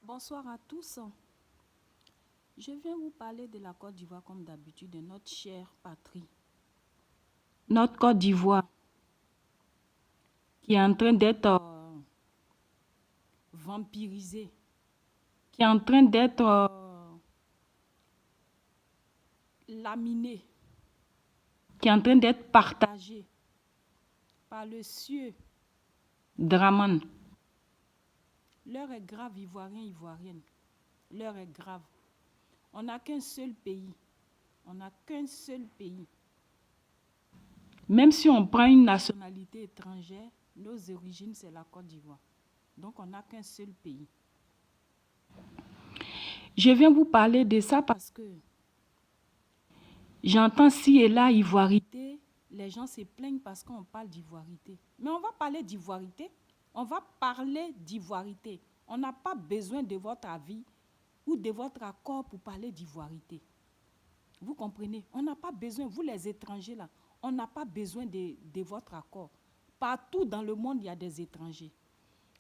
Bonsoir à tous. Je viens vous parler de la Côte d'Ivoire comme d'habitude, de notre chère patrie. Notre Côte d'Ivoire qui est en train d'être vampirisée, qui est en train d'être laminée, qui est en train d'être partagée par le sieur Dramane. L'heure est grave, Ivoiriens, Ivoiriennes. L'heure est grave. On n'a qu'un seul pays. On n'a qu'un seul pays. Même si on prend une nationalité étrangère, nos origines, c'est la Côte d'Ivoire. Donc, on n'a qu'un seul pays. Je viens vous parler de ça parce que j'entends ci et là ivoirité. Les gens se plaignent parce qu'on parle d'ivoirité. Mais on va parler d'ivoirité. On va parler d'ivoirité. On n'a pas besoin de votre avis ou de votre accord pour parler d'ivoirité. Vous comprenez? On n'a pas besoin, vous les étrangers là, on n'a pas besoin de votre accord. Partout dans le monde, il y a des étrangers.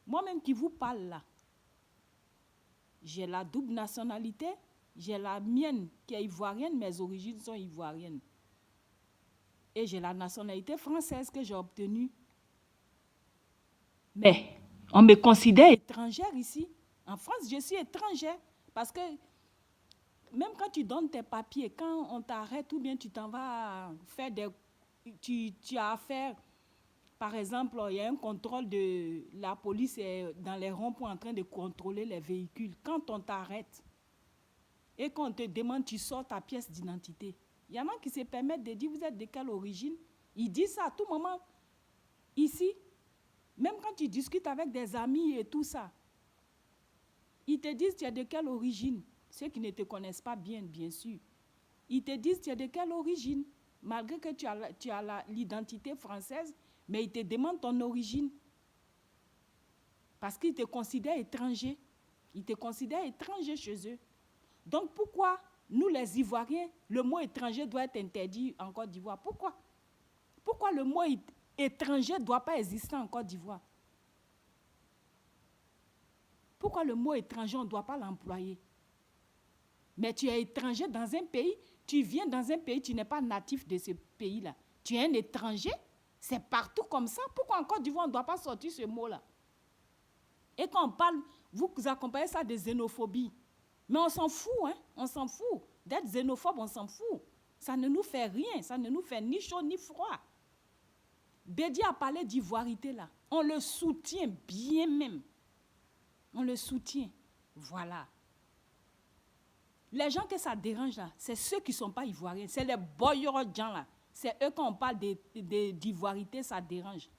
Moi-même qui vous parle là, j'ai la double nationalité, j'ai la mienne qui est ivoirienne, mes origines sont ivoiriennes. Et j'ai la nationalité française que j'ai obtenue. Mais on me considère étrangère ici. En France, je suis étrangère parce que même quand tu donnes tes papiers, quand on t'arrête ou bien tu t'en vas faire des... Tu as affaire, par exemple, il y a un contrôle de... La police est dans les ronds-points en train de contrôler les véhicules. Quand on t'arrête et qu'on te demande, tu sors ta pièce d'identité. Il y en a qui se permettent de dire, vous êtes de quelle origine? Ils disent ça à tout moment. Ici, même quand tu discutes avec des amis et tout ça, ils te disent, tu es de quelle origine? Ceux qui ne te connaissent pas bien, bien sûr. Ils te disent, tu es de quelle origine? Malgré que tu as l'identité française, mais ils te demandent ton origine. Parce qu'ils te considèrent étranger. Ils te considèrent étranger chez eux. Donc pourquoi, nous les Ivoiriens, le mot étranger doit être interdit en Côte d'Ivoire? Pourquoi? Pourquoi le mot étranger ne doit pas exister en Côte d'Ivoire? Pourquoi le mot étranger, on ne doit pas l'employer? Mais tu es étranger dans un pays, tu viens dans un pays, tu n'es pas natif de ce pays-là. Tu es un étranger, c'est partout comme ça. Pourquoi en Côte d'Ivoire, on ne doit pas sortir ce mot-là? Et quand on parle, vous accompagnez ça de xénophobie. Mais on s'en fout, hein? On s'en fout. D'être xénophobe, on s'en fout. Ça ne nous fait rien, ça ne nous fait ni chaud ni froid. Bédi a parlé d'ivoirité là. On le soutient bien même. On le soutient. Voilà. Les gens que ça dérange là, c'est ceux qui ne sont pas ivoiriens. C'est les boyaux gens là. C'est eux quand on parle d'ivoirité, ça dérange.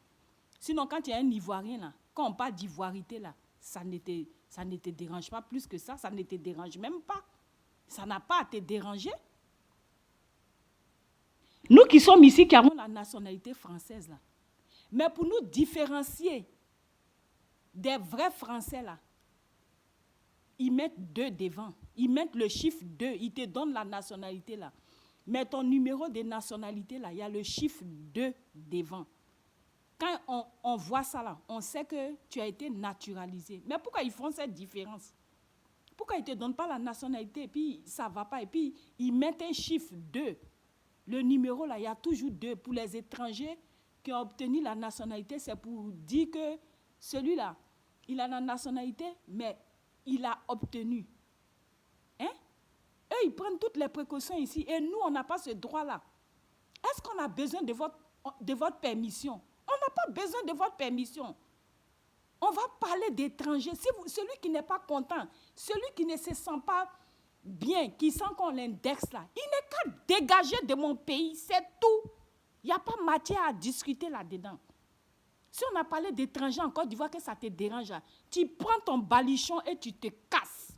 Sinon, quand il y a un ivoirien là, quand on parle d'ivoirité là, ça ne te dérange pas plus que ça ne te dérange même pas. Ça n'a pas à te déranger. Nous qui sommes ici, qui avons la nationalité française là, mais pour nous différencier des vrais Français là, ils mettent 2 devant. Ils mettent le chiffre 2. Ils te donnent la nationalité là. Mais ton numéro de nationalité là, il y a le chiffre 2 devant. Quand on voit ça là, on sait que tu as été naturalisé. Mais pourquoi ils font cette différence? Pourquoi ils ne te donnent pas la nationalité et puis ça ne va pas? Et puis ils mettent un chiffre 2. Le numéro là, il y a toujours 2. Pour les étrangers qui ont obtenu la nationalité, c'est pour dire que celui-là, il a la nationalité, mais il a obtenu. Hein? Eux, ils prennent toutes les précautions ici et nous, on n'a pas ce droit-là. Est-ce qu'on a besoin de votre permission? On n'a pas besoin de votre permission. On va parler d'étrangers. Celui qui n'est pas content, celui qui ne se sent pas bien, qui sent qu'on l'indexe là, il n'est qu'à dégager de mon pays, c'est tout. Il n'y a pas matière à discuter là-dedans. Si on a parlé d'étrangers en Côte d'Ivoire, que ça te dérange, tu prends ton balichon et tu te casses.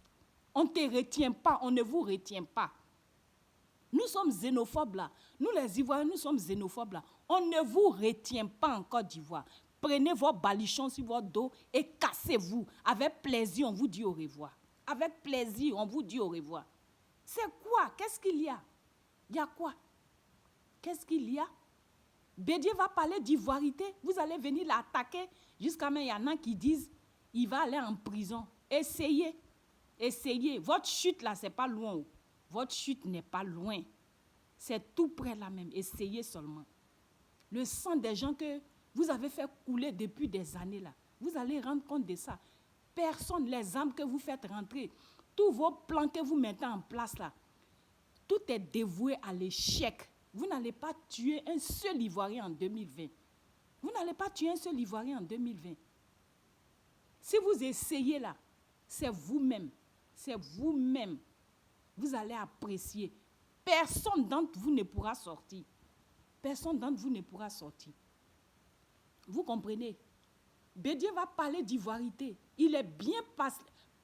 On ne te retient pas, on ne vous retient pas. Nous sommes xénophobes là. Nous les Ivoiriens, nous sommes xénophobes là. On ne vous retient pas en Côte d'Ivoire. Prenez vos balichons sur votre dos et cassez-vous. Avec plaisir, on vous dit au revoir. Avec plaisir, on vous dit au revoir. C'est quoi? Qu'est-ce qu'il y a? Il y a quoi? Qu'est-ce qu'il y a? Bédier va parler d'ivoirité. Vous allez venir l'attaquer. Jusqu'à même, il y en a qui disent il va aller en prison. Essayez. Essayez. Votre chute là, c'est pas loin. Votre chute n'est pas loin. C'est tout près là même. Essayez seulement. Le sang des gens que vous avez fait couler depuis des années là, vous allez rendre compte de ça. Personne, les âmes que vous faites rentrer, tous vos plans que vous mettez en place là, tout est dévoué à l'échec. Vous n'allez pas tuer un seul Ivoirien en 2020. Vous n'allez pas tuer un seul Ivoirien en 2020. Si vous essayez là, c'est vous-même. C'est vous-même. Vous allez apprécier. Personne d'entre vous ne pourra sortir. Personne d'entre vous ne pourra sortir. Vous comprenez? Bédier va parler d'ivoirité. Il est bien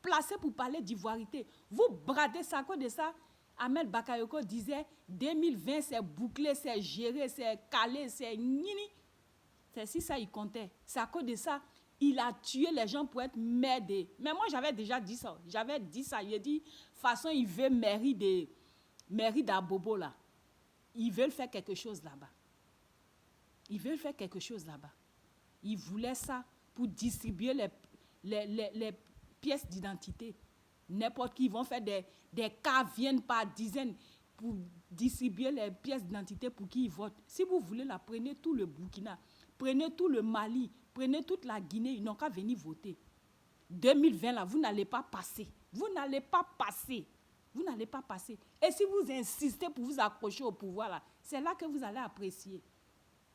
placé pour parler d'ivoirité. Vous bradez ça à cause de ça. Ahmed Bakayoko disait 2020 c'est bouclé, c'est géré, c'est calé, c'est nini. C'est si ça il comptait. C'est à cause de ça. Il a tué les gens pour être merdés. Mais moi j'avais déjà dit ça. J'avais dit ça. Il a dit, de toute façon il veut mairie d'Abobo là. Ils veulent faire quelque chose là-bas. Ils veulent faire quelque chose là-bas. Ils voulaient ça pour distribuer les pièces d'identité. N'importe qui, ils vont faire des cas, viennent par dizaines pour distribuer les pièces d'identité pour qu'ils votent. Si vous voulez la, prenez tout le Burkina, prenez tout le Mali, prenez toute la Guinée, ils n'ont qu'à venir voter. 2020 là, vous n'allez pas passer. Vous n'allez pas passer. Vous n'allez pas passer. Et si vous insistez pour vous accrocher au pouvoir là, c'est là que vous allez apprécier.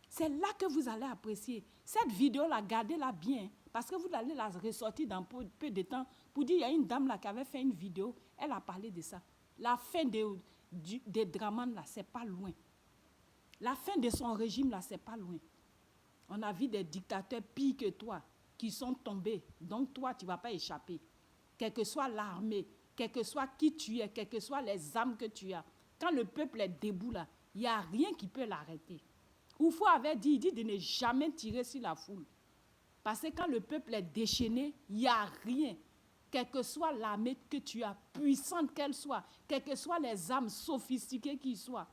C'est là que vous allez apprécier. Cette vidéo-là, gardez-la bien, parce que vous allez la ressortir dans peu de temps pour dire, il y a une dame là qui avait fait une vidéo, elle a parlé de ça. La fin des Dramane là, c'est pas loin. La fin de son régime là, c'est pas loin. On a vu des dictateurs pires que toi qui sont tombés. Donc toi, tu ne vas pas échapper. Quelle que soit l'armée, quel que soit qui tu es, quelles que soient les armes que tu as. Quand le peuple est debout là, il n'y a rien qui peut l'arrêter. Oufou avait dit, il dit de ne jamais tirer sur la foule. Parce que quand le peuple est déchaîné, il n'y a rien. Quelle que soit l'armée que tu as, puissante qu'elle soit, quelles que soient les armes sophistiquées qu'ils soient,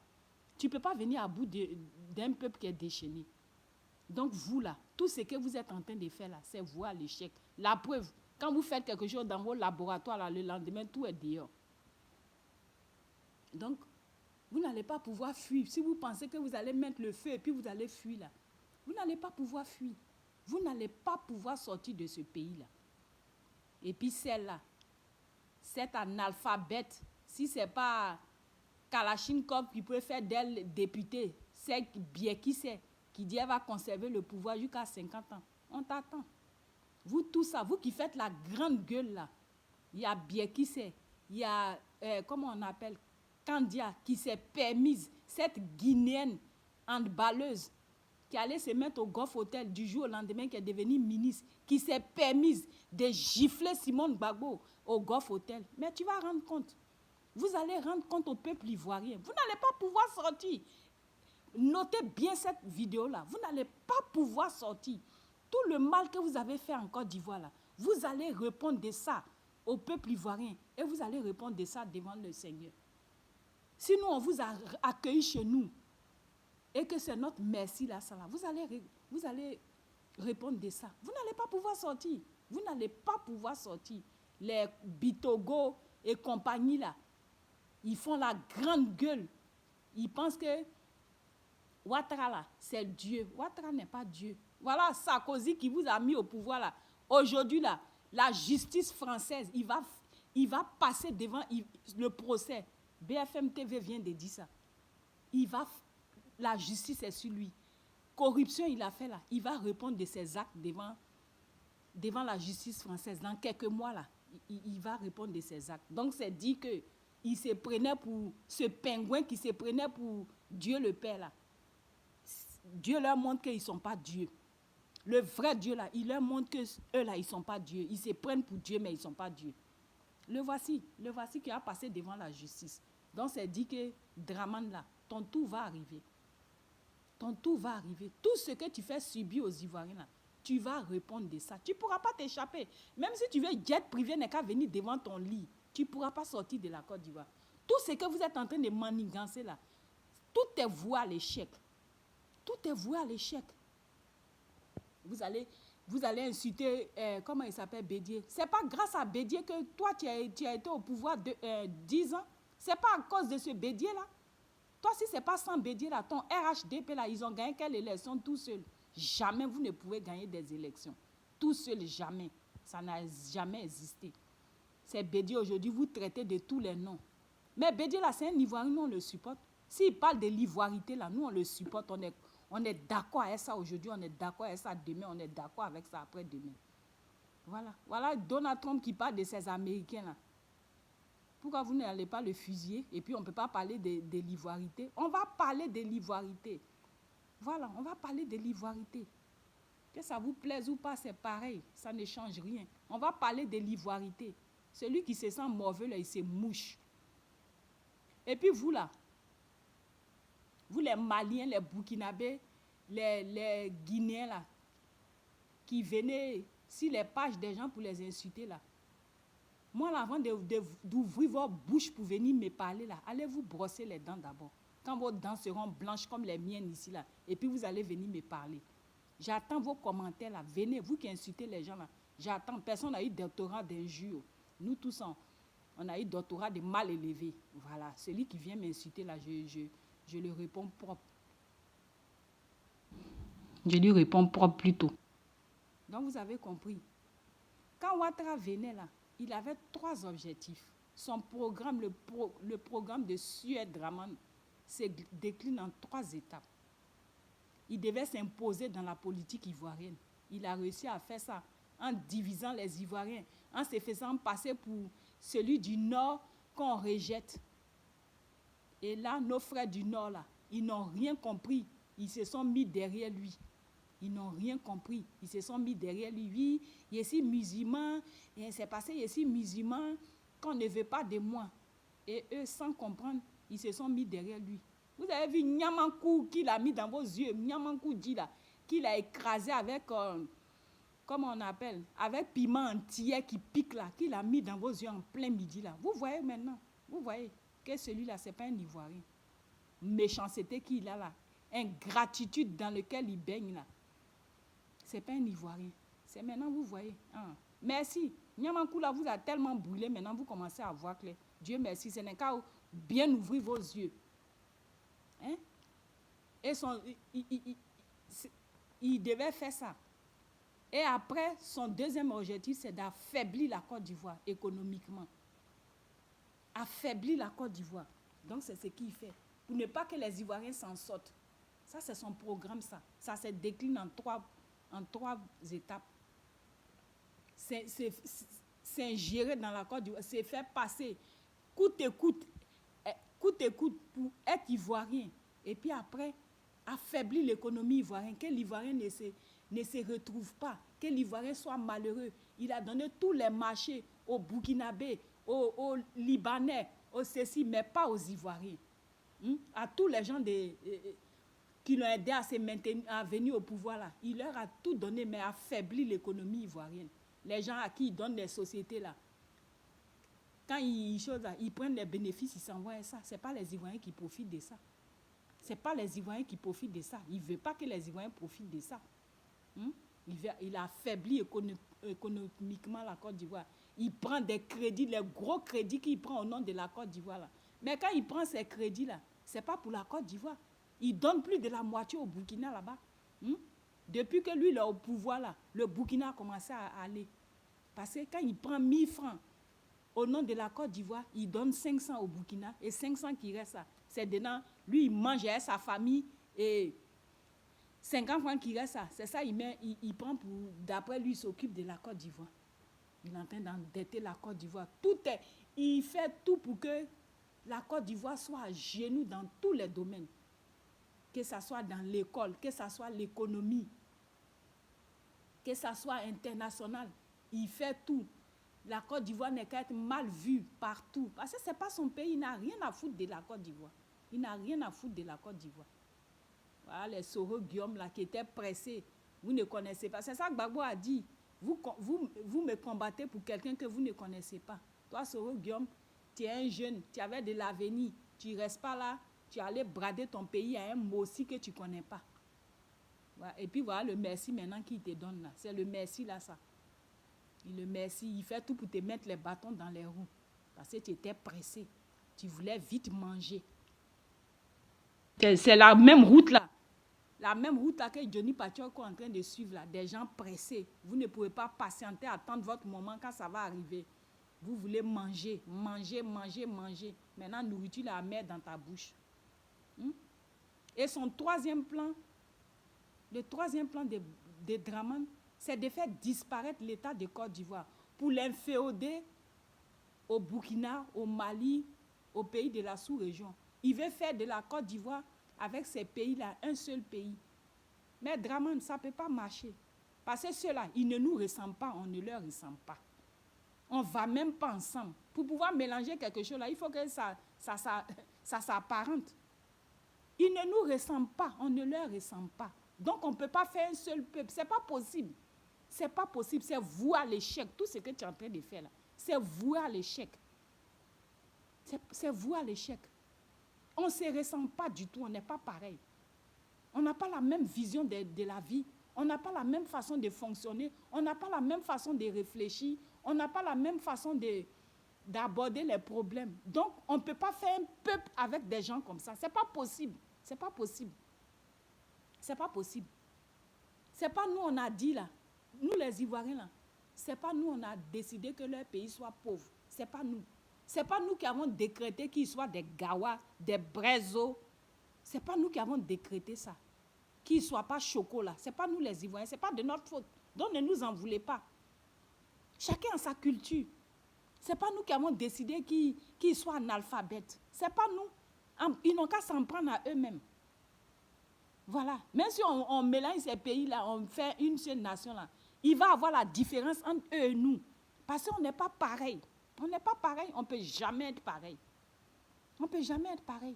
tu ne peux pas venir à bout d'un peuple qui est déchaîné. Donc vous là, tout ce que vous êtes en train de faire là, c'est vous à l'échec. La preuve, quand vous faites quelque chose dans vos laboratoires là, le lendemain, tout est dehors. Donc, vous n'allez pas pouvoir fuir. Si vous pensez que vous allez mettre le feu et puis vous allez fuir là, vous n'allez pas pouvoir fuir. Vous n'allez pas pouvoir sortir de ce pays-là. Et puis celle-là, cet analphabète, si ce n'est pas Kalachnikov qui peut faire d'elle députée, c'est bien qui sait, qui dit qu'elle va conserver le pouvoir jusqu'à 50 ans. On t'attend. Vous tous ça, vous qui faites la grande gueule là, il y a bien qui sait, il y a, comment on appelle, Kandia qui s'est permise, cette Guinéenne handballeuse qui allait se mettre au Golf Hotel du jour au lendemain, qui est devenue ministre, qui s'est permise de gifler Simone Gbagbo au Golf Hotel. Mais tu vas rendre compte. Vous allez rendre compte au peuple ivoirien. Vous n'allez pas pouvoir sortir. Notez bien cette vidéo-là. Vous n'allez pas pouvoir sortir. Tout le mal que vous avez fait en Côte d'Ivoire, là, vous allez répondre de ça au peuple ivoirien. Et vous allez répondre de ça devant le Seigneur. Si nous, on vous a accueilli chez nous, et que c'est notre merci là, ça là, vous allez répondre de ça. Vous n'allez pas pouvoir sortir. Vous n'allez pas pouvoir sortir. Les Bitogo et compagnie là, ils font la grande gueule. Ils pensent que Ouattara là, c'est Dieu. Ouattara n'est pas Dieu. Voilà Sarkozy qui vous a mis au pouvoir là. Aujourd'hui là, la justice française, il va passer devant le procès. BFM TV vient de dire ça. La justice est sur lui. Corruption, il a fait là. Il va répondre de ses actes devant la justice française. Dans quelques mois là, il va répondre de ses actes. Donc c'est dit qu'il se prenait pour ce pingouin qui se prenait pour Dieu le Père là. Dieu leur montre qu'ils ne sont pas Dieu. Le vrai Dieu là, il leur montre qu'eux là, ils ne sont pas Dieu. Ils se prennent pour Dieu, mais ils ne sont pas Dieu. Le voici qui a passé devant la justice. Donc c'est dit que Dramane là, ton tour va arriver. Ton tour va arriver. Tout ce que tu fais subir aux Ivoiriens là, tu vas répondre de ça. Tu ne pourras pas t'échapper. Même si tu veux jet privé, n'est qu'à venir devant ton lit. Tu ne pourras pas sortir de la Côte d'Ivoire. Tout ce que vous êtes en train de manigancer là, tout est voué à l'échec. Tout est voué à l'échec. Vous allez vous allez insulter, comment il s'appelle, Bédier. Ce n'est pas grâce à Bédier que toi, tu as été au pouvoir de 10 ans. Ce n'est pas à cause de ce Bédier-là. Toi, si ce n'est pas sans Bédier, là, ton RHDP, là, ils ont gagné quelle élection tout seuls? Jamais vous ne pouvez gagner des élections. Tout seul, jamais. Ça n'a jamais existé. C'est Bédier aujourd'hui, vous traitez de tous les noms. Mais Bédier, là, c'est un Ivoirien, nous, on le supporte. S'il parle de l'ivoirité, là, nous, on le supporte. On est d'accord avec ça aujourd'hui, on est d'accord avec ça demain, on est d'accord avec ça après-demain. Voilà. Voilà Donald Trump qui parle de ces Américains-là. Pourquoi vous n'allez pas le fusiller? Et puis, on ne peut pas parler de l'ivoirité. On va parler de l'ivoirité. Voilà, on va parler de l'ivoirité. Que ça vous plaise ou pas, c'est pareil. Ça ne change rien. On va parler de l'ivoirité. Celui qui se sent mauvais, là, il se mouche. Et puis vous, là, vous les Maliens, les Burkinabés, les Guinéens, là, qui venaient sur les pages des gens pour les insulter, là. Moi, là, avant d'ouvrir vos bouches pour venir me parler, là, allez vous brosser les dents d'abord. Quand vos dents seront blanches comme les miennes ici, là, et puis vous allez venir me parler. J'attends vos commentaires, là. Venez, vous qui insultez les gens, là. J'attends. Personne n'a eu doctorat d'injure. Nous tous, on a eu doctorat de mal élevé. Voilà. Celui qui vient m'insulter, là, je lui réponds propre. Je lui réponds propre plutôt. Donc, vous avez compris. Quand Ouattara venait, là, il avait 3 objectifs. Son programme, le programme de Suède Draman, se décline en 3 étapes. Il devait s'imposer dans la politique ivoirienne. Il a réussi à faire ça en divisant les Ivoiriens, en se faisant passer pour celui du Nord qu'on rejette. Et là, nos frères du Nord, là, ils n'ont rien compris. Ils se sont mis derrière lui. Ils n'ont rien compris. Ils se sont mis derrière lui. Oui, je suis musulman. Et c'est passé, je suis musulman, qu'on ne veut pas de moi. Et eux, sans comprendre, ils se sont mis derrière lui. Vous avez vu Niamankou qu'il a mis dans vos yeux, Niamankou dit là, qu'il a écrasé avec, comment on appelle, avec piment entier qui pique là, qu'il a mis dans vos yeux en plein midi là. Vous voyez maintenant, vous voyez que celui-là, ce n'est pas un Ivoirien. Méchanceté qu'il a là, ingratitude dans laquelle il baigne là. Ce n'est pas un Ivoirien. C'est maintenant, vous voyez. Hein. Merci. Niamankou là vous a tellement brûlé, maintenant vous commencez à voir clair. Dieu merci, ce n'est qu'à bien ouvrir vos yeux. Hein? Et il devait faire ça. Et après, son deuxième objectif, c'est d'affaiblir la Côte d'Ivoire économiquement. Affaiblir la Côte d'Ivoire. Donc, c'est ce qu'il fait. Pour ne pas que les Ivoiriens s'en sortent. Ça, c'est son programme, ça. Ça se décline en trois étapes. S'ingérer dans la Côte d'Ivoire, c'est faire passer coûte et coûte pour être Ivoirien. Et puis après, affaiblir l'économie ivoirienne, que l'Ivoirien ne se retrouve pas, que l'Ivoirien soit malheureux. Il a donné tous les marchés aux Burkinabés, aux Libanais, aux ceci, mais pas aux Ivoiriens. À tous les gens qui l'ont aidé à se maintenir, à venir au pouvoir là. Il leur a tout donné, mais affaibli l'économie ivoirienne. Les gens à qui ils donnent les sociétés là, quand ils prennent les bénéfices, ils s'envoient ça. Ce n'est pas les Ivoiriens qui profitent de ça. Ce n'est pas les Ivoiriens qui profitent de ça. Il ne veut pas que les Ivoiriens profitent de ça. Il a affaibli économiquement la Côte d'Ivoire. Il prend des crédits, les gros crédits qu'il prend au nom de la Côte d'Ivoire là. Mais quand il prend ces crédits là, ce n'est pas pour la Côte d'Ivoire. Il donne plus de la moitié au Burkina là-bas. Depuis que lui il est au pouvoir là, le Burkina a commencé à aller. Parce que quand il prend 1000 francs au nom de la Côte d'Ivoire, il donne 500 au Burkina et 500 qui restent là. C'est dedans, lui il mange avec sa famille et 50 francs qui restent là. C'est ça, il prend pour, d'après lui, il s'occupe de la Côte d'Ivoire. Il est en train d'endetter la Côte d'Ivoire. Il fait tout pour que la Côte d'Ivoire soit à genoux dans tous les domaines. Que ce soit dans l'école, que ce soit l'économie, que ce soit international. Il fait tout. La Côte d'Ivoire n'est qu'à être mal vue partout. Parce que ce n'est pas son pays, il n'a rien à foutre de la Côte d'Ivoire. Il n'a rien à foutre de la Côte d'Ivoire. Voilà les Soro Guillaume là, qui étaient pressés. Vous ne connaissez pas. C'est ça que Gbagbo a dit. Vous me combattez pour quelqu'un que vous ne connaissez pas. Toi, Soro Guillaume, tu es un jeune, tu avais de l'avenir. Tu ne restes pas là, tu allais brader ton pays à un mot aussi que tu ne connais pas. Voilà. Et puis voilà le merci maintenant qu'il te donne là. C'est le merci là, ça. Et le merci, il fait tout pour te mettre les bâtons dans les roues. Parce que tu étais pressé. Tu voulais vite manger. C'est la même route là. La même route là que Johnny Pacheco est en train de suivre là. Des gens pressés. Vous ne pouvez pas patienter, attendre votre moment quand ça va arriver. Vous voulez manger, manger, manger, manger. Maintenant, nourriture la mer dans ta bouche. Et son troisième plan, le troisième plan de Dramane, c'est de faire disparaître l'État de Côte d'Ivoire pour l'inféoder au Burkina, au Mali, aux pays de la sous-région. Il veut faire de la Côte d'Ivoire, avec ces pays-là, un seul pays. Mais Dramane, ça ne peut pas marcher. Parce que ceux-là, ils ne nous ressemblent pas, on ne leur ressemble pas. On ne va même pas ensemble. Pour pouvoir mélanger quelque chose là, il faut que ça s'apparente. Ils ne nous ressemblent pas, on ne leur ressemble pas. Donc on ne peut pas faire un seul peuple. Ce n'est pas possible. Ce n'est pas possible. C'est vouer à l'échec. Tout ce que tu es en train de faire là, c'est vouer à l'échec. C'est vouer à l'échec. On ne se ressemble pas du tout, on n'est pas pareil. On n'a pas la même vision de la vie. On n'a pas la même façon de fonctionner. On n'a pas la même façon de réfléchir. On n'a pas la même façon d'aborder les problèmes. Donc, on ne peut pas faire un peuple avec des gens comme ça. Ce n'est pas possible. Ce n'est pas possible. Ce n'est pas possible. Ce n'est pas nous, on a dit là. Nous, les Ivoiriens là. Ce n'est pas nous, on a décidé que leur pays soit pauvre. Ce n'est pas nous. Ce n'est pas nous qui avons décrété qu'ils soient des Gawa, des Brezo. Ce n'est pas nous qui avons décrété ça. Qu'ils ne soient pas chocolat. Ce n'est pas nous les Ivoiriens. Ce n'est pas de notre faute. Donc ne nous en voulez pas. Chacun a sa culture. Ce n'est pas nous qui avons décidé qu'ils soient analphabètes. Ce n'est pas nous. Ils n'ont qu'à s'en prendre à eux-mêmes. Voilà. Même si on mélange ces pays-là, on fait une seule nation-là, il va y avoir la différence entre eux et nous. Parce qu'on n'est pas pareil. On n'est pas pareil. On ne peut jamais être pareil. On ne peut jamais être pareil.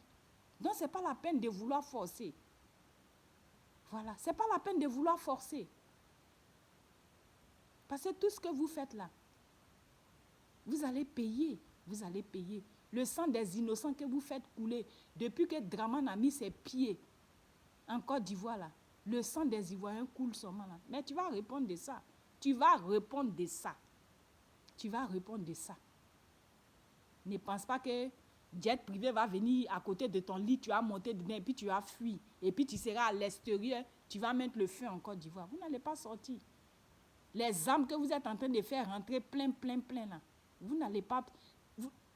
Donc, ce n'est pas la peine de vouloir forcer. Voilà. Ce n'est pas la peine de vouloir forcer. Parce que tout ce que vous faites là, vous allez payer. Vous allez payer. Le sang des innocents que vous faites couler, depuis que Dramane a mis ses pieds en Côte d'Ivoire là, le sang des Ivoiriens coule seulement là. Mais tu vas répondre de ça. Tu vas répondre de ça. Tu vas répondre de ça. Ne pense pas que jet privé va venir à côté de ton lit, tu vas monter dedans et puis tu vas fuir. Et puis tu seras à l'extérieur, tu vas mettre le feu en Côte d'Ivoire. Vous n'allez pas sortir. Les armes que vous êtes en train de faire rentrer plein là, vous n'allez pas...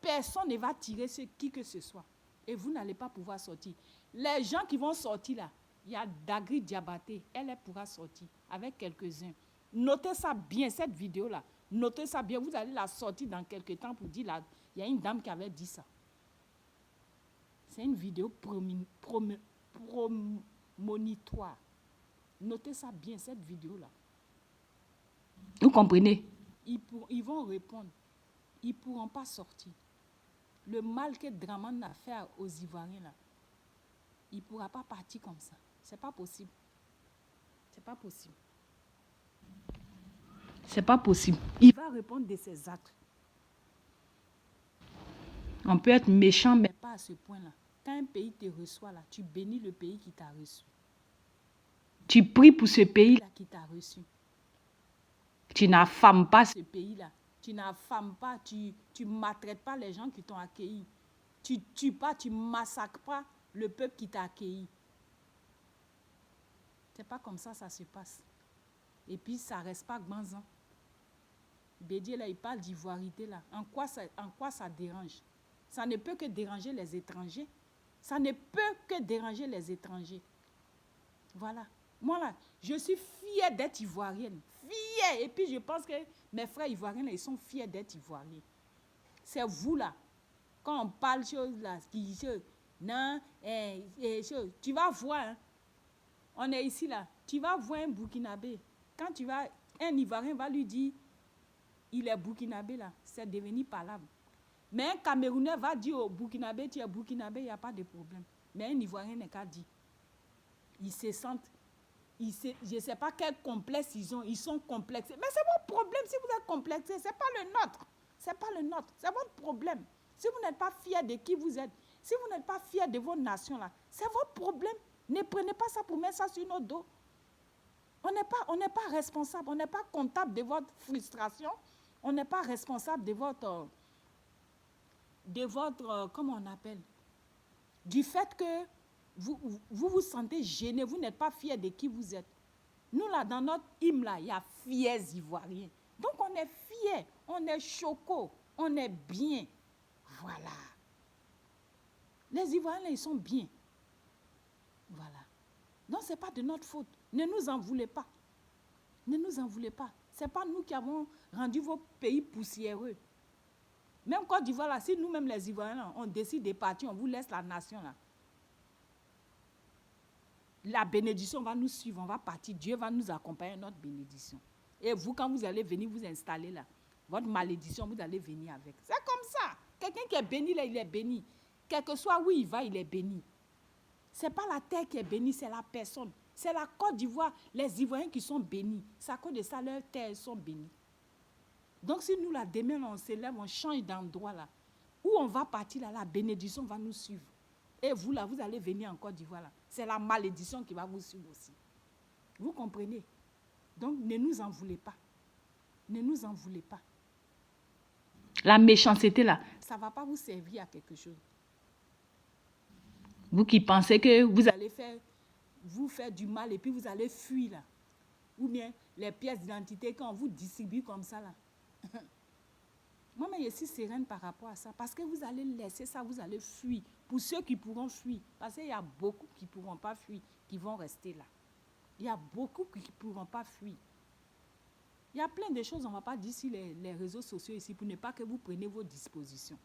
personne ne va tirer sur qui que ce soit. Et vous n'allez pas pouvoir sortir. Les gens qui vont sortir là, il y a Dagri Diabaté, elle pourra sortir avec quelques-uns. Notez ça bien, cette vidéo-là. Notez ça bien, vous allez la sortir dans quelques temps pour dire, là, il y a une dame qui avait dit ça. C'est une vidéo promonitoire. Notez ça bien, cette vidéo-là. Vous comprenez? Ils vont répondre. Ils ne pourront pas sortir. Le mal que Dramane a fait aux Ivoiriens, là, il ne pourra pas partir comme ça. Ce n'est pas possible. C'est pas possible. C'est pas possible. Il va répondre de ses actes. On peut être méchant, mais pas à ce point-là. Quand un pays te reçoit, là, tu bénis le pays qui t'a reçu. Tu pries pour ce pays-là qui t'a reçu. Tu n'affames pas ce pays-là. Tu n'affames pas, tu ne maltraites pas les gens qui t'ont accueilli. Tu ne tues pas, tu ne massacres pas le peuple qui t'a accueilli. Ce n'est pas comme ça se passe. Et puis, ça ne reste pas gbanzan. Bédier, là, il parle d'ivoirité, là. En quoi ça dérange? Ça ne peut que déranger les étrangers. Ça ne peut que déranger les étrangers. Voilà. Moi, là, je suis fière d'être ivoirienne. Fière. Et puis, je pense que mes frères ivoiriens, là, ils sont fiers d'être ivoiriens. C'est vous, là. Quand on parle de choses, là, non, tu vas voir, hein. On est ici, là. Tu vas voir un Burkinabé. Quand un Ivoirien va lui dire, il est Burkinabé, là. C'est devenu parlable. Mais un Camerounais va dire au Burkinabé, tu es Burkinabé, il n'y a pas de problème. Mais un Ivoirien n'est qu'à dire. Ils se sentent, je ne sais pas quel complexe ils sont complexés. Mais c'est votre problème si vous êtes complexé. Ce n'est pas le nôtre. Ce n'est pas le nôtre. C'est votre problème. Si vous n'êtes pas fiers de qui vous êtes, si vous n'êtes pas fiers de votre nation, là, c'est votre problème. Ne prenez pas ça pour mettre ça sur notre dos. On n'est pas responsable, on n'est pas comptable de votre frustration, on n'est pas responsable de votre comment on appelle, du fait que vous sentez gêné, vous n'êtes pas fier de qui vous êtes. Nous, là, dans notre hymne, là, il y a fiers Ivoiriens. Donc, on est fiers, on est chocos, on est bien. Voilà. Les Ivoiriens, ils sont bien. Voilà. Donc, ce n'est pas de notre faute. Ne nous en voulez pas. Ne nous en voulez pas. Ce n'est pas nous qui avons rendu vos pays poussiéreux. Même Côte d'Ivoire, là, si nous-mêmes les Ivoiriens, là, on décide de partir, on vous laisse la nation, là. La bénédiction va nous suivre, on va partir. Dieu va nous accompagner, notre bénédiction. Et vous, quand vous allez venir vous installer là, votre malédiction, vous allez venir avec. C'est comme ça. Quelqu'un qui est béni, là, il est béni. Quel que soit où il va, il est béni. Ce n'est pas la terre qui est bénie, c'est la personne. C'est la Côte d'Ivoire, les Ivoiriens qui sont bénis. C'est à cause de ça, leurs terres sont bénies. Donc si nous, là, demain, on s'élève, on change d'endroit là, où on va partir là, la bénédiction va nous suivre. Et vous, là, vous allez venir en Côte d'Ivoire là. C'est la malédiction qui va vous suivre aussi. Vous comprenez? Donc, ne nous en voulez pas. Ne nous en voulez pas. La méchanceté là, ça ne va pas vous servir à quelque chose. Vous qui pensez que vous allez vous faire du mal et puis vous allez fuir là. Ou bien les pièces d'identité, quand on vous distribue comme ça là. Moi-même, je suis sereine par rapport à ça. Parce que vous allez laisser ça, vous allez fuir. Pour ceux qui pourront fuir. Parce qu'il y a beaucoup qui ne pourront pas fuir, qui vont rester là. Il y a beaucoup qui ne pourront pas fuir. Il y a plein de choses, on ne va pas dire sur les réseaux sociaux ici, pour ne pas que vous preniez vos dispositions.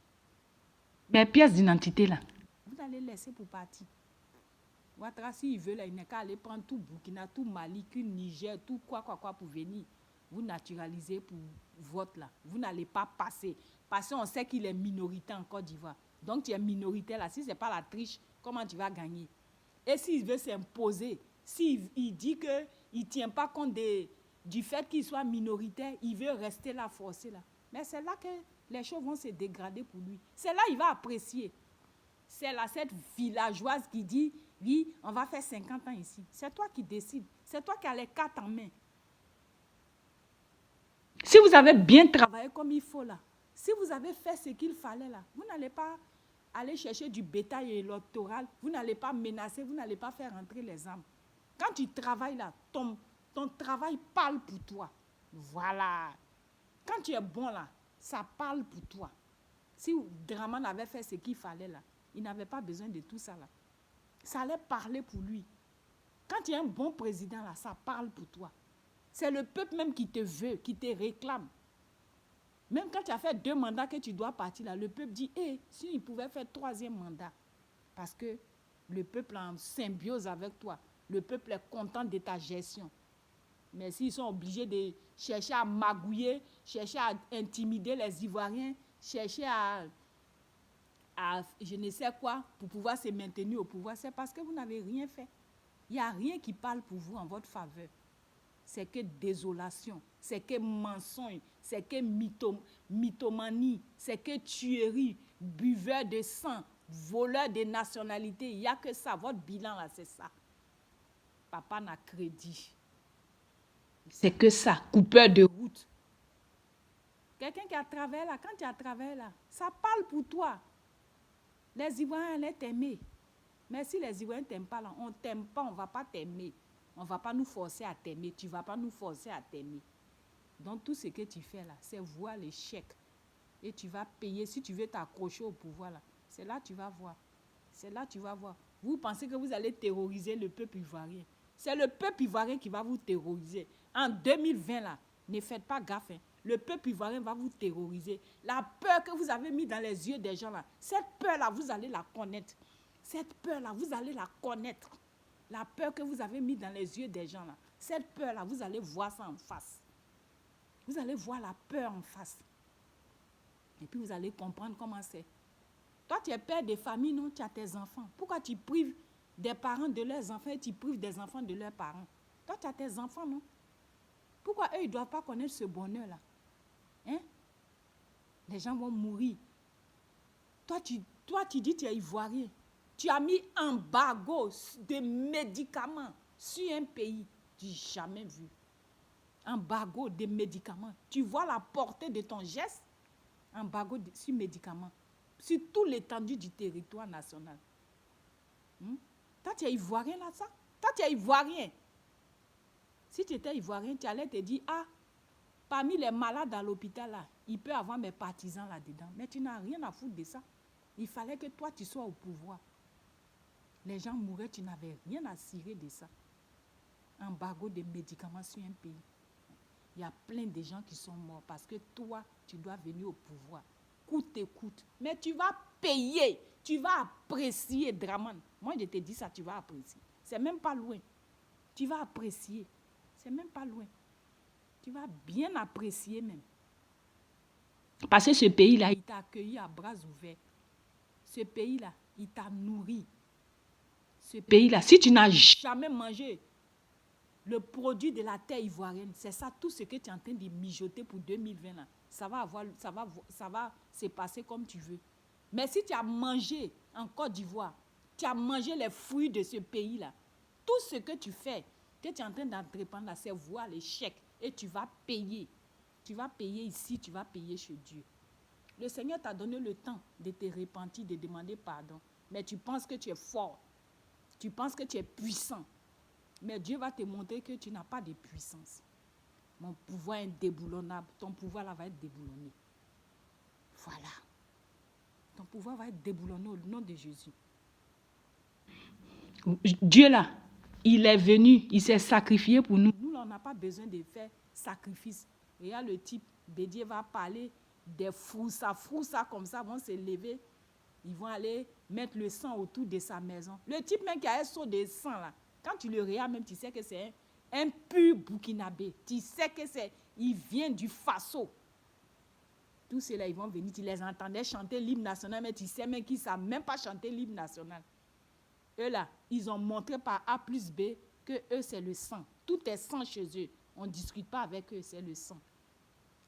Mais pièces d'identité là, vous allez laisser pour partir. Ouattara, s'il veut, là, il n'est qu'à aller prendre tout Burkina, tout Mali, tout Niger, tout quoi pour venir. Vous naturalisez pour vote là. Vous n'allez pas passer. Parce qu'on sait qu'il est minoritaire en Côte d'Ivoire. Donc tu es minoritaire là. Si ce n'est pas la triche, comment tu vas gagner? Et s'il veut s'imposer, s'il dit qu'il ne tient pas compte du fait qu'il soit minoritaire, il veut rester là, forcé là. Mais c'est là que les choses vont se dégrader pour lui. C'est là qu'il va apprécier. C'est là cette villageoise qui dit, oui, on va faire 50 ans ici. C'est toi qui décides. C'est toi qui as les cartes en main. Si vous avez bien travaillé comme il faut là, si vous avez fait ce qu'il fallait là, vous n'allez pas aller chercher du bétail électoral, vous n'allez pas menacer, vous n'allez pas faire rentrer les armes. Quand tu travailles là, ton travail parle pour toi. Voilà. Quand tu es bon là, ça parle pour toi. Si Draman avait fait ce qu'il fallait là, il n'avait pas besoin de tout ça là. Ça allait parler pour lui. Quand tu es un bon président là, ça parle pour toi. C'est le peuple même qui te veut, qui te réclame. Même quand tu as fait 2 mandats que tu dois partir là, le peuple dit, si il pouvait faire 3e mandat. Parce que le peuple est en symbiose avec toi. Le peuple est content de ta gestion. Mais s'ils sont obligés de chercher à magouiller, chercher à intimider les Ivoiriens, chercher à je ne sais quoi pour pouvoir se maintenir au pouvoir, c'est parce que vous n'avez rien fait. Il n'y a rien qui parle pour vous en votre faveur. C'est que désolation, c'est que mensonge, c'est que mythomanie, c'est que tuerie, buveur de sang, voleur de nationalité. Il n'y a que ça, votre bilan là, c'est ça. Papa n'a crédit. C'est que ça, coupeur de route. Quelqu'un qui a travaillé là, quand tu as travaillé là, ça parle pour toi. Les Ivoiriens allaient t'aimer. Mais si les Ivoiriens ne t'aiment pas là, on ne t'aime pas, on ne va pas t'aimer. On ne va pas nous forcer à t'aimer. Tu ne vas pas nous forcer à t'aimer. Donc tout ce que tu fais là, c'est voir l'échec. Et tu vas payer. Si tu veux t'accrocher au pouvoir là, c'est là que tu vas voir. C'est là que tu vas voir. Vous pensez que vous allez terroriser le peuple ivoirien. C'est le peuple ivoirien qui va vous terroriser. En 2020 là, ne faites pas gaffe. Le peuple ivoirien va vous terroriser. La peur que vous avez mis dans les yeux des gens là, cette peur là, vous allez la connaître. Cette peur là, vous allez la connaître. La peur que vous avez mis dans les yeux des gens là, cette peur là, vous allez voir ça en face. Vous allez voir la peur en face. Et puis vous allez comprendre comment c'est. Toi, tu es père de famille, non? Tu as tes enfants. Pourquoi tu prives des parents de leurs enfants et tu prives des enfants de leurs parents? Toi, tu as tes enfants, non? Pourquoi eux, ils ne doivent pas connaître ce bonheur-là? Hein? Les gens vont mourir. Toi, tu dis que tu es ivoirien. Tu as mis embargo de médicaments sur un pays. Du jamais vu. Embargo des médicaments. Tu vois la portée de ton geste? Embargo sur médicaments. Sur tout l'étendue du territoire national. Toi, tu es ivoirien là, ça? Toi, tu es ivoirien. Si tu étais ivoirien, tu allais te dire, ah, parmi les malades à l'hôpital là, il peut y avoir mes partisans là-dedans. Mais tu n'as rien à foutre de ça. Il fallait que toi, tu sois au pouvoir. Les gens mouraient, tu n'avais rien à cirer de ça. Embargo des médicaments sur un pays. Il y a plein de gens qui sont morts parce que toi, tu dois venir au pouvoir. Coûte que coûte. Mais tu vas payer. Tu vas apprécier, Draman. Moi, je te dis ça, tu vas apprécier. C'est même pas loin. Tu vas apprécier. C'est même pas loin. Tu vas bien apprécier même. Parce que ce pays-là, il t'a accueilli à bras ouverts. Ce pays-là, il t'a nourri. Ce pays-là, si tu n'as jamais mangé le produit de la terre ivoirienne, c'est ça tout ce que tu es en train de mijoter pour 2020 là. Ça va se passer comme tu veux. Mais si tu as mangé en Côte d'Ivoire, tu as mangé les fruits de ce pays-là, tout ce que tu fais, que tu es en train d'entreprendre là, c'est voir les chèques et tu vas payer. Tu vas payer ici, tu vas payer chez Dieu. Le Seigneur t'a donné le temps de te repentir, de demander pardon. Mais tu penses que tu es fort. Tu penses que tu es puissant. Mais Dieu va te montrer que tu n'as pas de puissance. Mon pouvoir est indéboulonnable. Ton pouvoir là va être déboulonné. Voilà. Ton pouvoir va être déboulonné au nom de Jésus. Dieu là, il est venu, il s'est sacrifié pour nous. Nous, on n'a pas besoin de faire sacrifice. Regarde le type, Bédier va parler des froussa comme ça, vont se lever. Ils vont aller mettre le sang autour de sa maison. Le type même qui a un seau de sang là, quand tu le regardes même, tu sais que c'est un pur Burkinabé. Tu sais que il vient du Faso. Tous ceux-là, ils vont venir, tu les entendais chanter l'hymne national, mais tu sais même qu'ils ne savent même pas chanter l'hymne national. Eux là, ils ont montré par A plus B que eux, c'est le sang. Tout est sang chez eux. On ne discute pas avec eux, c'est le sang.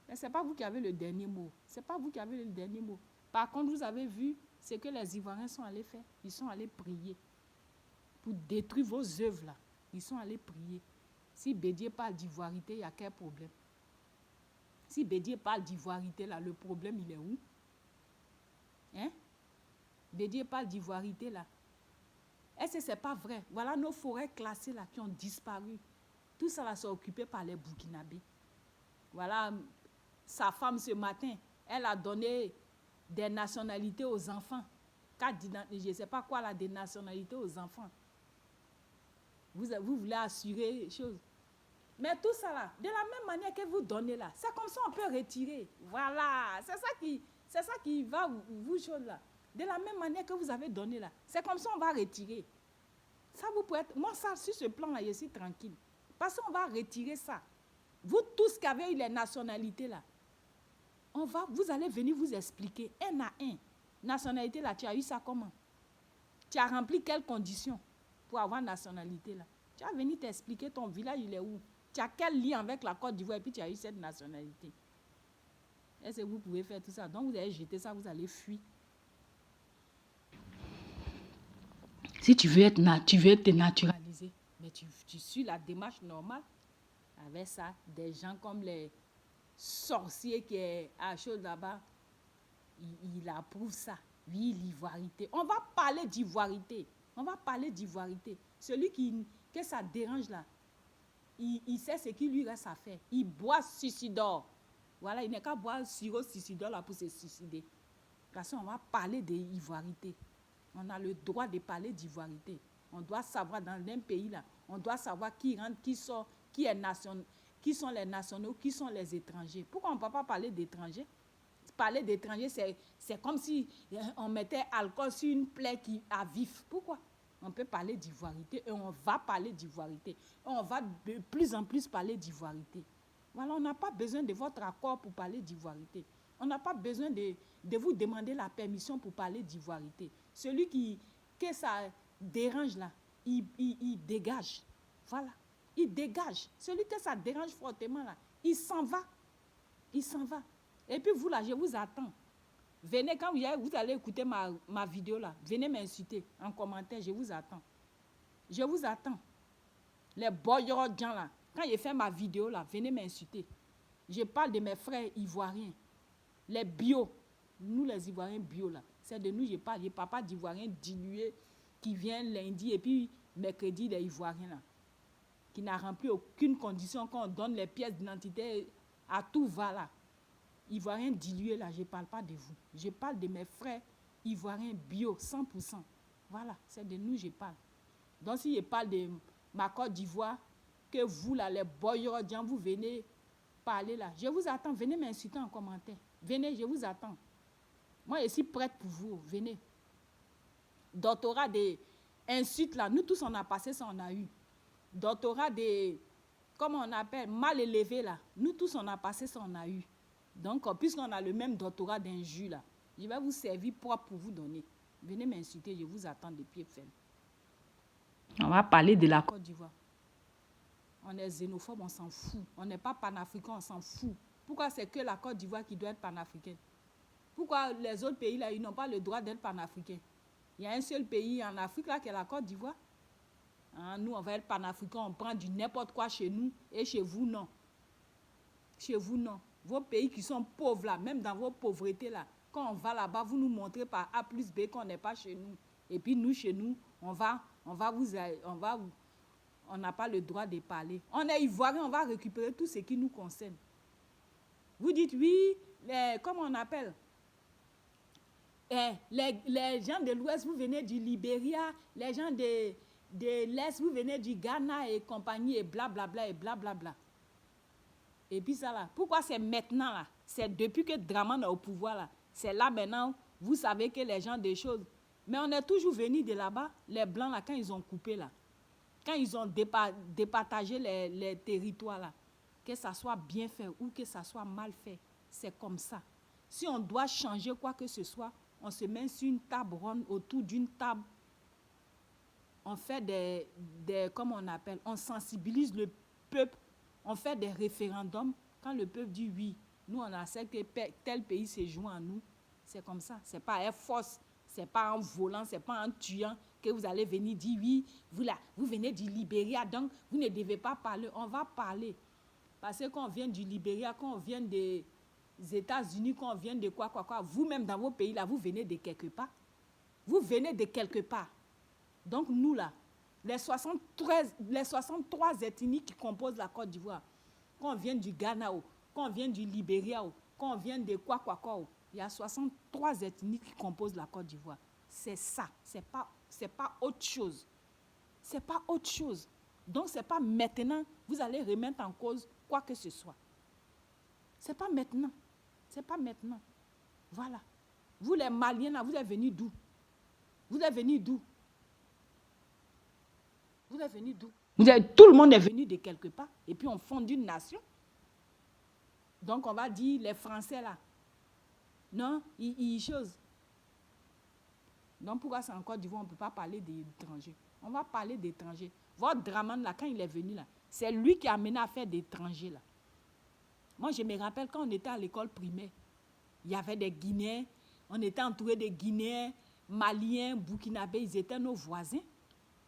Mais ce n'est pas vous qui avez le dernier mot. Ce n'est pas vous qui avez le dernier mot. Par contre, vous avez vu ce que les Ivoiriens sont allés faire. Ils sont allés prier pour détruire vos œuvres là. Ils sont allés prier. Si Bédier parle d'ivoirité, il y a quel problème? Si Bédier parle d'ivoirité là, le problème il est où? Hein? Bédier parle d'ivoirité là. Est-ce que ce n'est pas vrai? Voilà nos forêts classées là qui ont disparu. Tout ça là, c'est occupé par les Burkinabés. Voilà, sa femme ce matin, elle a donné des nationalités aux enfants. Je ne sais pas quoi là, des nationalités aux enfants. Vous voulez assurer les choses. Mais tout ça là, de la même manière que vous donnez là, c'est comme ça on peut retirer. Voilà, c'est ça qui va vous chose là. De la même manière que vous avez donné là, c'est comme ça on va retirer. Ça vous pouvez être, moi ça sur ce plan là, je suis tranquille. Parce qu'on va retirer ça. Vous tous qui avez eu les nationalités là, vous allez venir vous expliquer un à un. Nationalité là, tu as eu ça comment? Tu as rempli quelles conditions pour avoir nationalité là? Tu vas venir t'expliquer ton village il est où? Tu as quel lien avec la Côte d'Ivoire et puis tu as eu cette nationalité? Est-ce que vous pouvez faire tout ça? Donc vous allez jeter ça, vous allez fuir. Si tu veux te naturaliser, mais tu suis la démarche normale. Avec ça, des gens comme les sorciers qui est à chose là-bas, il approuve ça. Oui, l'ivoirité. On va parler d'ivoirité. Celui que ça dérange là, il sait ce qui lui reste à faire. Il boit suicidor. Voilà, il n'est qu'à boire sirop suicidor là pour se suicider. Parce qu'on va parler d'ivoirité. On a le droit de parler d'ivoirité. On doit savoir dans un pays là, on doit savoir qui rentre, qui sort, qui sont les nationaux, qui sont les étrangers. Pourquoi on ne peut pas parler d'étrangers? Parler d'étrangers, c'est comme si on mettait alcool sur une plaie qui a vif. Pourquoi? On peut parler d'ivoirité et on va parler d'ivoirité. On va de plus en plus parler d'ivoirité. Voilà, on n'a pas besoin de votre accord pour parler d'ivoirité. On n'a pas besoin de vous demander la permission pour parler d'ivoirité. Celui que ça dérange là, il dégage. Voilà, il dégage. Celui que ça dérange fortement là, il s'en va. Il s'en va. Et puis vous là, je vous attends. Venez, quand vous allez écouter ma vidéo là, venez m'insulter en commentaire, je vous attends. Je vous attends. Les Boyorodjan là. Quand j'ai fait ma vidéo là, venez m'insulter. Je parle de mes frères ivoiriens. Les bio. Nous les Ivoiriens bio là. C'est de nous je parle. Je parle pas d'Ivoiriens dilués qui viennent lundi et puis mercredi les Ivoiriens là. Qui n'a rempli aucune condition qu'on donne les pièces d'identité à tout va là. Ivoiriens dilués là, je ne parle pas de vous. Je parle de mes frères ivoiriens bio, 100%. Voilà, c'est de nous que je parle. Donc si je parle de ma Côte d'Ivoire, que vous là, les Boyorodiens, vous venez parler là, je vous attends, venez m'insulter en commentaire. Venez, je vous attends. Moi, je suis prête pour vous, venez. Doctorat des insultes là, nous tous on a passé ça, on a eu. Doctorat des, comment on appelle, mal élevé là, nous tous on a passé ça, on a eu. Donc, puisqu'on a le même doctorat d'injure là, je vais vous servir propre pour vous donner. Venez m'insulter, je vous attends de pied ferme. On va parler de la Côte d'Ivoire. On est xénophobe, on s'en fout. On n'est pas panafricain, on s'en fout. Pourquoi c'est que la Côte d'Ivoire qui doit être panafricaine? Pourquoi les autres pays là, ils n'ont pas le droit d'être panafricains? Il y a un seul pays en Afrique là qui est la Côte d'Ivoire. Hein, nous, on va être panafricains, on prend du n'importe quoi chez nous et chez vous, non. Chez vous, non. Vos pays qui sont pauvres là, même dans vos pauvretés là, quand on va là-bas, vous nous montrez par A plus B qu'on n'est pas chez nous. Et puis nous, chez nous, on n'a pas le droit de parler. On est ivoirien, on va récupérer tout ce qui nous concerne. Vous dites oui, comment on appelle? Les gens de l'Ouest, vous venez du Libéria, les gens de l'Est, vous venez du Ghana et compagnie, et blablabla, et blablabla. Et puis ça là, pourquoi c'est maintenant là? C'est depuis que Dramane est au pouvoir là. C'est là maintenant, vous savez que les gens des choses. Mais on est toujours venus de là-bas, les Blancs là, quand ils ont coupé là. Quand ils ont départagé les territoires là. Que ça soit bien fait ou que ça soit mal fait. C'est comme ça. Si on doit changer quoi que ce soit, on se met sur une table ronde, autour d'une table. On fait comment on appelle, on sensibilise le peuple. On fait des référendums. Quand le peuple dit oui, nous on accepte que tel pays se joint à nous. C'est comme ça. Ce n'est pas un force, ce n'est pas en volant, ce n'est pas en tuant que vous allez venir dire oui, vous venez du Libéria, donc vous ne devez pas parler. On va parler. Parce que quand on vient du Libéria, quand on vient des États-Unis, quand on vient de quoi, vous-même dans vos pays là, vous venez de quelque part. Vous venez de quelque part. Donc nous là, les 63 ethnies qui composent la Côte d'Ivoire, quand on vient du Ghana, quand on vient du Libéria, quand on vient de quoi, il y a 63 ethnies qui composent la Côte d'Ivoire. C'est ça, c'est pas autre chose. C'est pas autre chose. Donc c'est pas maintenant, vous allez remettre en cause quoi que ce soit. C'est pas maintenant. C'est pas maintenant. Voilà. Vous les Maliens là, vous êtes venus d'où? Vous êtes venus d'où? Vous êtes venus d'où? Tout le monde est venu de quelque part. Et puis on fonde une nation. Donc on va dire les Français là. Non, ils chose. Donc pourquoi c'est en Côte d'Ivoire, on ne peut pas parler d'étrangers? On va parler d'étrangers. Votre Dramane là, quand il est venu là, c'est lui qui a amené à faire d'étrangers là. Moi je me rappelle quand on était à l'école primaire, il y avait des Guinéens, on était entouré de Guinéens, Maliens, Burkinabés, ils étaient nos voisins.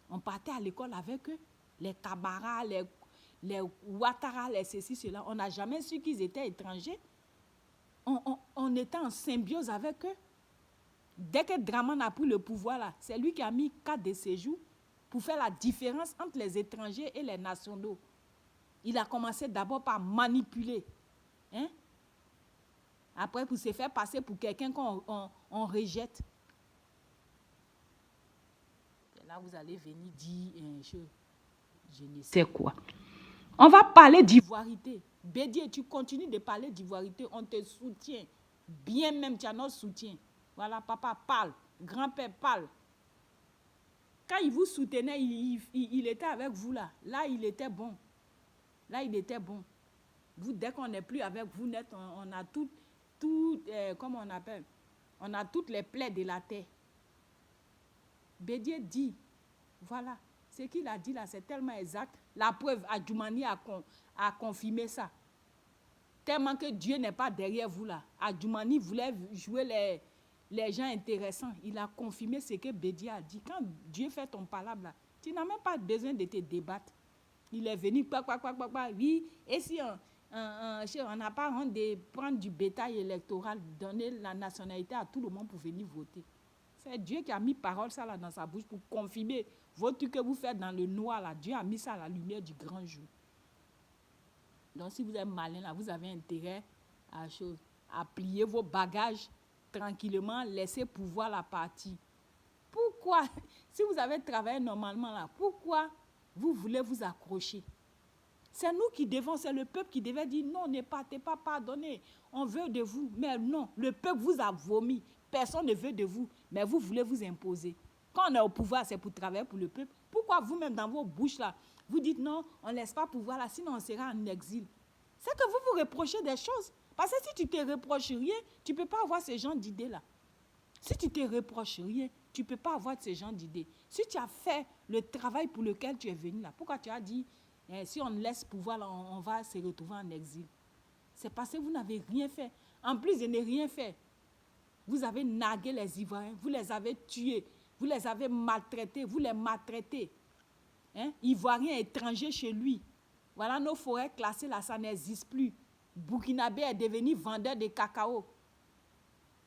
On partait à l'école avec eux, les Kabara, les Ouattara, les ceci, cela. On n'a jamais su qu'ils étaient étrangers. On était en symbiose avec eux. Dès que Dramane a pris le pouvoir, là, c'est lui qui a mis 4 de séjours pour faire la différence entre les étrangers et les nationaux. Il a commencé d'abord par manipuler. Hein? Après, pour se faire passer pour quelqu'un qu'on rejette. Là, vous allez venir dire je ne sais quoi. On va parler d'ivoirité. Bédier, tu continues de parler d'ivoirité, on te soutient. Bien même, tu as notre soutien. Voilà, papa parle, grand-père parle. Quand il vous soutenait, il était avec vous là. Là, il était bon. Là, il était bon. Vous, dès qu'on n'est plus avec vous net, on a comment on appelle? On a toutes les plaies de la terre. Bédier dit, voilà, ce qu'il a dit là, c'est tellement exact. La preuve, Adjoumani a confirmé ça. Tellement que Dieu n'est pas derrière vous là. Adjoumani voulait jouer les gens intéressants. Il a confirmé ce que Bédier a dit. Quand Dieu fait ton palabre là, tu n'as même pas besoin de te débattre. Il est venu, oui, et si on n'a pas honte de prendre du bétail électoral, donner la nationalité à tout le monde pour venir voter. C'est Dieu qui a mis parole ça là dans sa bouche pour confirmer votre truc que vous faites dans le noir là. Dieu a mis ça à la lumière du grand jour. Donc si vous êtes malin là, vous avez intérêt à plier vos bagages tranquillement, laisser pouvoir la partie. Pourquoi, si vous avez travaillé normalement là, pourquoi vous voulez vous accrocher? C'est nous qui devons, c'est le peuple qui devait dire non, ne partez pas, pardonnez, on veut de vous. Mais non, le peuple vous a vomi, personne ne veut de vous, mais vous voulez vous imposer. Quand on est au pouvoir, c'est pour travailler pour le peuple. Pourquoi vous-même dans vos bouches là, vous dites non, on ne laisse pas pouvoir là, sinon on sera en exil? C'est que vous vous reprochez des choses. Parce que si tu te reproches rien, tu ne peux pas avoir ce genre d'idées là. Si tu te reproches rien, tu ne peux pas avoir ce genre d'idées. Si tu as fait le travail pour lequel tu es venu là, pourquoi tu as dit si on laisse pouvoir là, on va se retrouver en exil? C'est parce que vous n'avez rien fait. En plus de ne rien faire, vous avez nargué les Ivoiriens, vous les avez tués, vous les avez maltraités, vous les maltraitez. Ivoiriens étrangers chez lui. Voilà nos forêts classées là, ça n'existe plus. Burkinabé est devenu vendeur de cacao.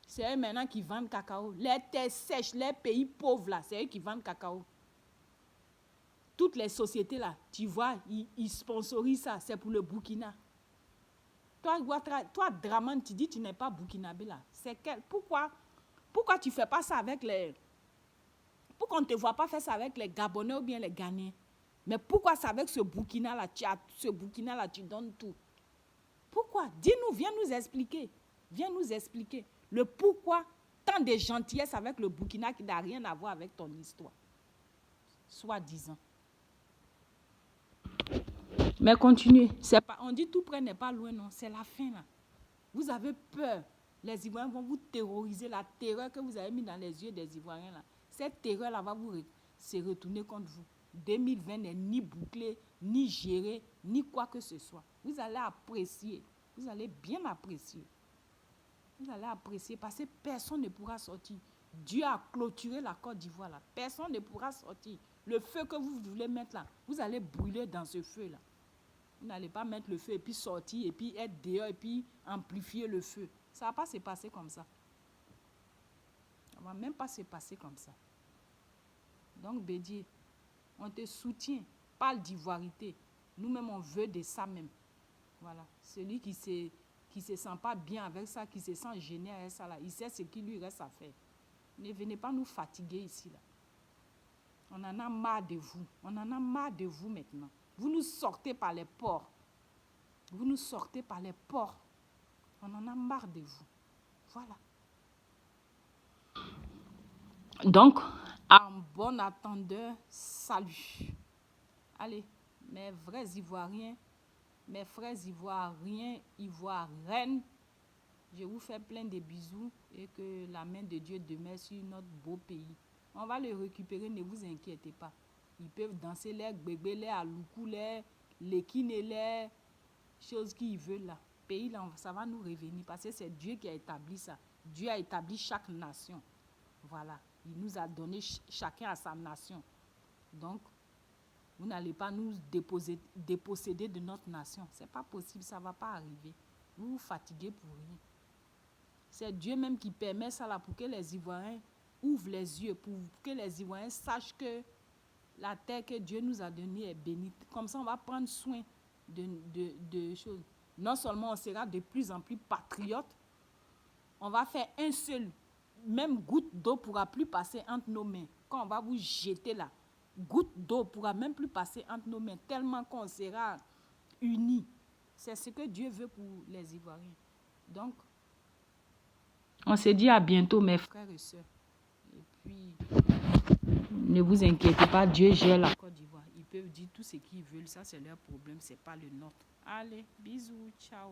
C'est eux maintenant qui vendent cacao. Les terres sèches, les pays pauvres là, c'est eux qui vendent cacao. Toutes les sociétés là, tu vois, ils sponsorisent ça, c'est pour le Burkina. Toi, Draman, tu dis que tu n'es pas burkinabé là. Pourquoi tu ne fais pas ça avec les... Pourquoi on ne te voit pas faire ça avec les Gabonais ou bien les Ghanéens? Mais pourquoi c'est avec ce Burkina là, tu donnes tout? Pourquoi? Dis-nous, viens nous expliquer. Viens nous expliquer le pourquoi tant de gentillesse avec le Burkina qui n'a rien à voir avec ton histoire. Soi-disant. Mais continuez. On dit tout près n'est pas loin, non. C'est la fin, là. Vous avez peur. Les Ivoiriens vont vous terroriser. La terreur que vous avez mis dans les yeux des Ivoiriens, là. Cette terreur-là va se retourner contre vous. 2020 n'est ni bouclé, ni géré, ni quoi que ce soit. Vous allez apprécier. Vous allez bien apprécier. Vous allez apprécier parce que personne ne pourra sortir. Dieu a clôturé la Côte d'Ivoire, là. Personne ne pourra sortir. Le feu que vous voulez mettre là, vous allez brûler dans ce feu-là. Vous n'allez pas mettre le feu et puis sortir et puis être dehors et puis amplifier le feu. Ça ne va pas se passer comme ça. Ça ne va même pas se passer comme ça. Donc, Bédier, on te soutient. Parle d'ivoirité. Nous-mêmes, on veut de ça même. Voilà. Celui qui se sent pas bien avec ça, qui se sent gêné avec ça, là, il sait ce qu'il lui reste à faire. Ne venez pas nous fatiguer ici, là. On en a marre de vous. On en a marre de vous maintenant. Vous nous sortez par les ports. Vous nous sortez par les ports. On en a marre de vous. Voilà. Donc, en bon attendeur, salut. Allez, mes vrais Ivoiriens, mes frères Ivoiriens, Ivoiriennes, je vous fais plein de bisous et que la main de Dieu demeure sur notre beau pays. On va le récupérer, ne vous inquiétez pas. Ils peuvent danser les bébés, les aloukou, les lekines, les choses qu'ils veulent là. Pays là, ça va nous revenir parce que c'est Dieu qui a établi ça. Dieu a établi chaque nation. Voilà. Il nous a donné chacun à sa nation. Donc, vous n'allez pas nous déposséder de notre nation. Ce n'est pas possible, ça ne va pas arriver. Vous vous fatiguez pour rien. C'est Dieu même qui permet ça là pour que les Ivoiriens ouvrent les yeux, pour que les Ivoiriens sachent que la terre que Dieu nous a donnée est bénite. Comme ça, on va prendre soin de choses. Non seulement on sera de plus en plus patriotes, on va faire un seul, même goutte d'eau ne pourra plus passer entre nos mains. Quand on va vous jeter là, goutte d'eau ne pourra même plus passer entre nos mains, tellement qu'on sera unis. C'est ce que Dieu veut pour les Ivoiriens. Donc, on se dit à bientôt, mes frères et sœurs. Et puis, ne vous inquiétez pas, Dieu gère la Côte d'Ivoire. Ils peuvent dire tout ce qu'ils veulent, ça c'est leur problème, ce n'est pas le nôtre. Allez, bisous, ciao.